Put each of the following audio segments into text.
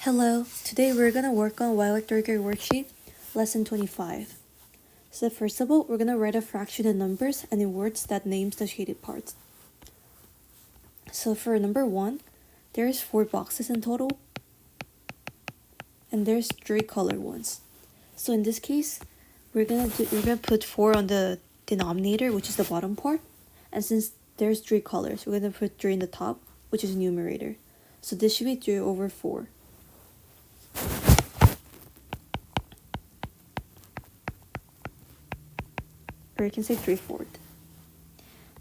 Hello, today we're gonna work on Violet third grade worksheet, lesson 25. So first of all, we're gonna write a fraction in numbers and in words that names the shaded parts. So for number 1, there's 4 boxes in total, and there's 3 colored ones. So in this case, we're gonna put 4 on the denominator, which is the bottom part, and since there's 3 colors, we're gonna put 3 in the top, which is numerator. So this should be 3 over 4. Or you can say 3/4.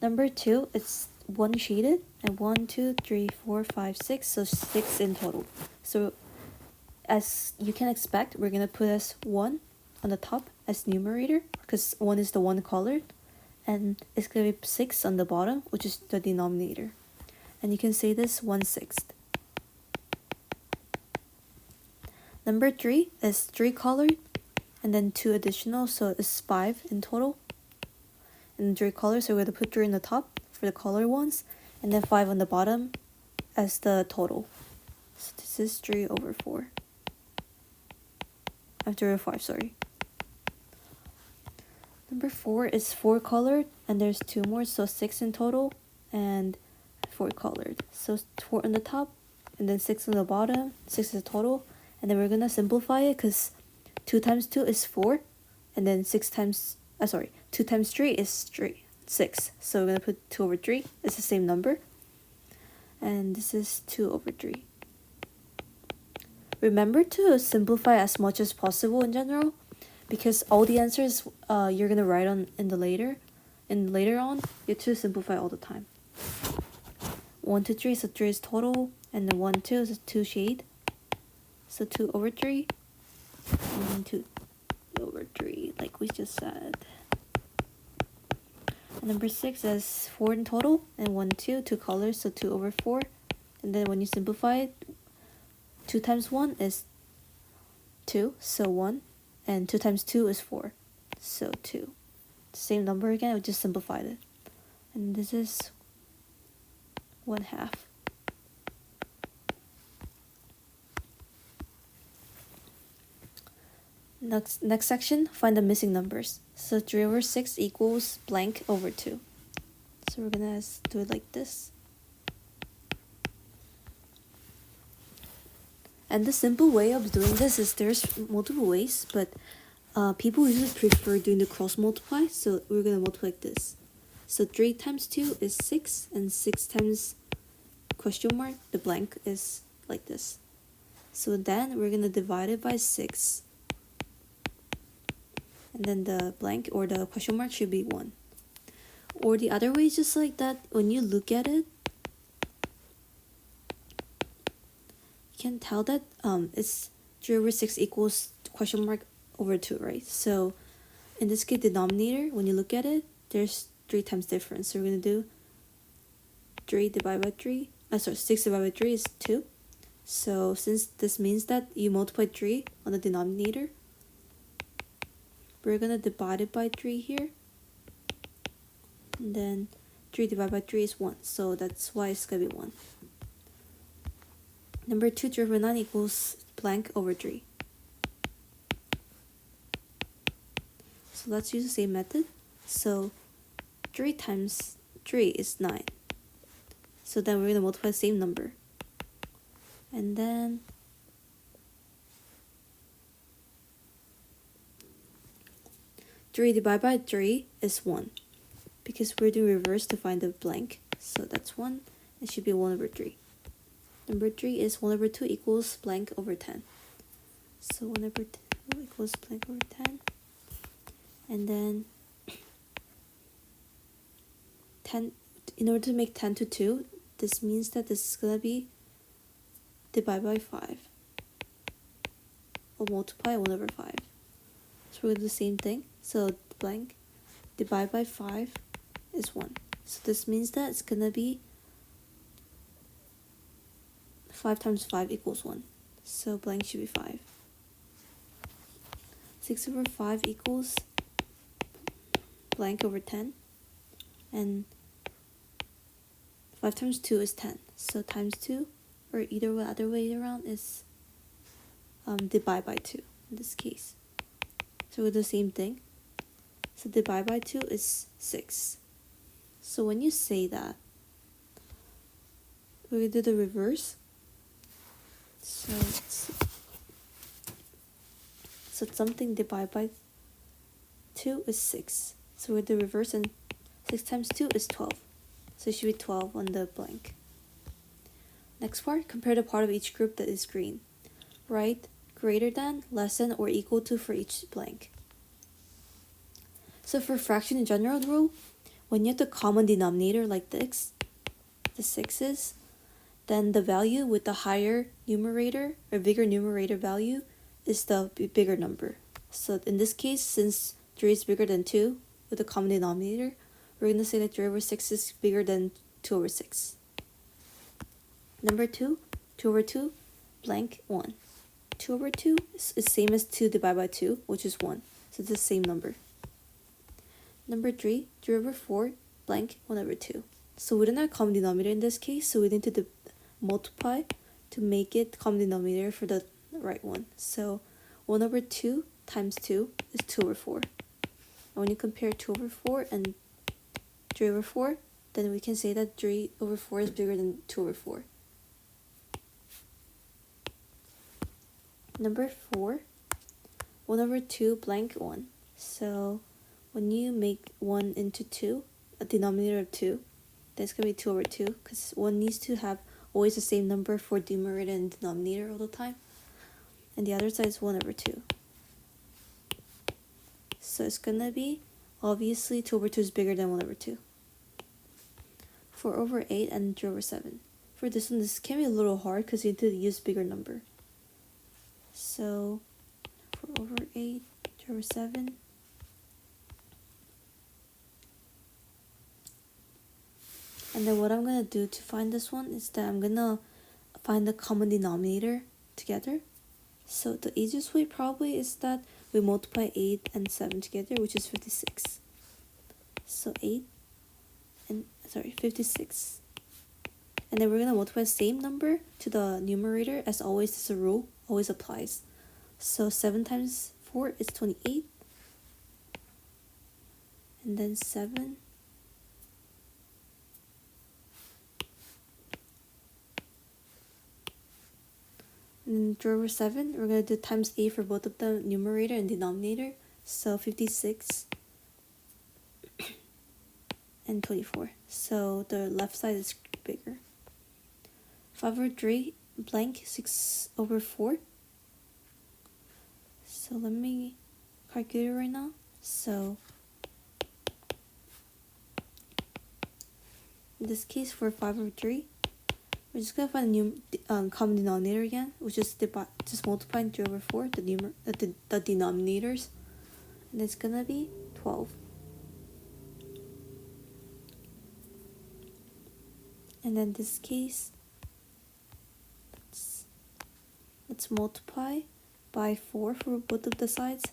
Number 2, it's 1 shaded, and 1, 2, 3, 4, 5, 6, so 6 in total. So as you can expect, we're gonna put as 1 on the top as numerator, because 1 is the one colored, and it's gonna be 6 on the bottom, which is the denominator. And you can say this 1/6. Number 3 is 3 colored, and then 2 additional, so it's 5 in total. And 3 colors, so we're going to put 3 in the top for the color ones, and then 5 on the bottom as the total. So this is 3 over 4. 3 over 5, sorry. Number 4 is 4 colored, and there's 2 more, so 6 in total, and 4 colored. So 4 on the top, and then 6 on the bottom, 6 is the total, and then we're going to simplify it, because 2 times 2 is 4, and then 2 times 3 is 6. So we're going to put 2 over 3. It's the same number. And this is 2 over 3. Remember to simplify as much as possible in general, because all the answers you're going to write on later on, you have to simplify all the time. 1, 2, 3, so 3 is total, and then 1, 2 is 2 shade. So 2 over 3, and 2 over 3, like we just said. And number 6 is 4 in total, and 1, 2 colors, so 2 over 4. And then when you simplify it, 2 times 1 is 2, so 1, and 2 times 2 is 4, so 2. Same number again, we just simplified it. And this is 1/2. Next section, find the missing numbers. So 3 over 6 equals blank over 2. So we're gonna do it like this. And the simple way of doing this is there's multiple ways, but people usually prefer doing the cross multiply, so we're gonna multiply like this. So 3 times 2 is 6, and 6 times question mark, the blank, is like this. So then we're gonna divide it by 6. And then the blank or the question mark should be 1. Or the other way is just like that. When you look at it, you can tell that it's 3 over 6 equals question mark over 2, right? So in this case, denominator, when you look at it, there's 3 times difference. So we're going to do 3 divided by 3. 6 divided by 3 is 2. So since this means that you multiply 3 on the denominator, we're going to divide it by 3 here. And then 3 divided by 3 is 1. So that's why it's going to be 1. Number 2, 3 over 9 equals blank over 3. So let's use the same method. So 3 times 3 is 9. So then we're going to multiply the same number. And then 3 divided by 3 is 1. Because we're doing reverse to find the blank. So that's 1. It should be 1 over 3. Number 3 is 1 over 2 equals blank over 10. So 1 over 2 equals blank over 10. And then 10, in order to make 10 to 2, this means that this is going to be divided by 5. Or multiply 1 over 5. So we're going to do the same thing. So blank divided by 5 is 1. So this means that it's going to be 5 times 5 equals 1. So blank should be 5. 6 over 5 equals blank over 10. And 5 times 2 is 10. So times 2, or either way, other way around, is divide by 2 in this case. So we'll do the same thing. So divide by 2 is 6. So when you say that, we're going to do the reverse. So let's see. So something divided by 2 is 6. So we're the reverse, and 6 times 2 is 12. So it should be 12 on the blank. Next part, compare the part of each group that is green. Write greater than, less than, or equal to for each blank. So for fraction in general rule, when you have the common denominator like this, the 6's, then the value with the higher numerator or bigger numerator value is the bigger number. So in this case, since 3 is bigger than 2 with the common denominator, we're going to say that 3 over 6 is bigger than 2 over 6. Number 2, 2 over 2, blank, 1. 2 over 2 is same as 2 divided by 2, which is 1. So it's the same number. Number 3, 3 over 4, blank, 1 over 2. So we don't have a common denominator in this case, so we need to multiply to make it common denominator for the right one. So 1 over 2 times 2 is 2 over 4. And when you compare 2 over 4 and 3 over 4, then we can say that 3 over 4 is bigger than 2 over 4. Number 4, 1 over 2 blank 1. So when you make 1 into 2, a denominator of 2, then it's going to be 2 over 2, because 1 needs to have always the same number for numerator and denominator all the time. And the other side is 1 over 2. So it's going to be, obviously, 2 over 2 is bigger than 1 over 2. 4 over 8 and 3 over 7. For this one, this can be a little hard because you need to use bigger number. So 4 over 8, 3 over 7. And then what I'm going to do to find this one is that I'm going to find the common denominator together. So the easiest way probably is that we multiply 8 and 7 together, which is 56. So 56. And then we're going to multiply the same number to the numerator. As always, this is a rule, always applies. So 7 times 4 is 28. And then 7. And then 3 over 7, we're going to do times 8 for both of the numerator and denominator. So 56 and 24. So the left side is bigger. 5 over 3, blank, 6 over 4. So let me calculate it right now. So in this case, for 5 over 3, we're just going to find a new common denominator again, which is just multiplying 3 over 4, the denominators. And it's going to be 12. And then this case, let's multiply by 4 for both of the sides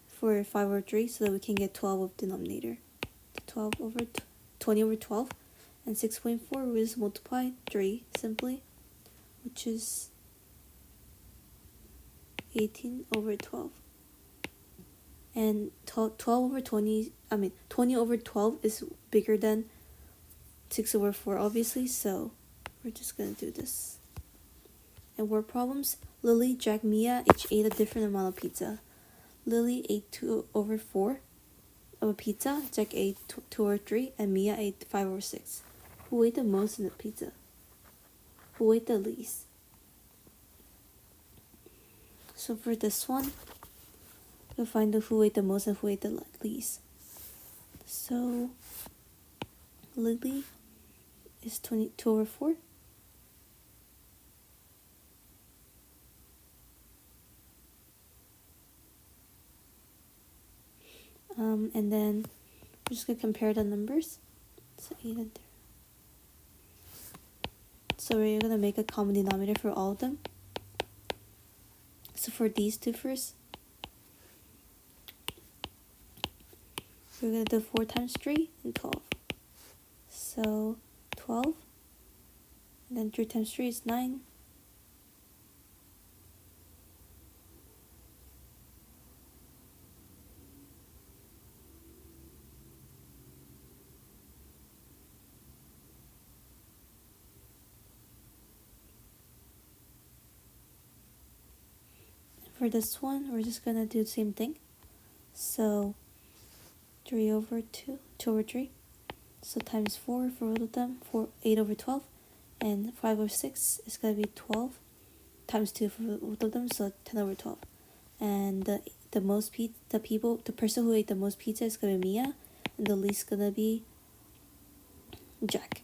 for 5 over 3, so that we can get 12 of denominator. 12 over 20 over 12, and 6.4 we just multiply 3 simply, which is 18 over 12. And 20 over 20 over 12 is bigger than 6 over 4, obviously, so we're just gonna do this. And word problems: Lily, Jack, Mia each ate a different amount of pizza. Lily ate 2 over 4 of a pizza, Jack ate 2 over 3, and Mia ate 5 over 6. Who ate the most in the pizza? Who ate the least? So for this one, we'll find out who ate the most and who ate the least. So Lily is 22 over 4. And then we're just going to compare the numbers. So 8 and 3. So we're going to make a common denominator for all of them. So for these two first, we're going to do 4 times 3 and 12. So 12. And then 3 times 3 is 9. for this one, we're just gonna do the same thing. So 3 over 2, 2 over 3. So times 4 for both of them, 8 over 12. And 5 over 6 is gonna be 12 times 2 for both of them, so 10 over 12. And the person who ate the most pizza is gonna be Mia, and the least gonna be Jack.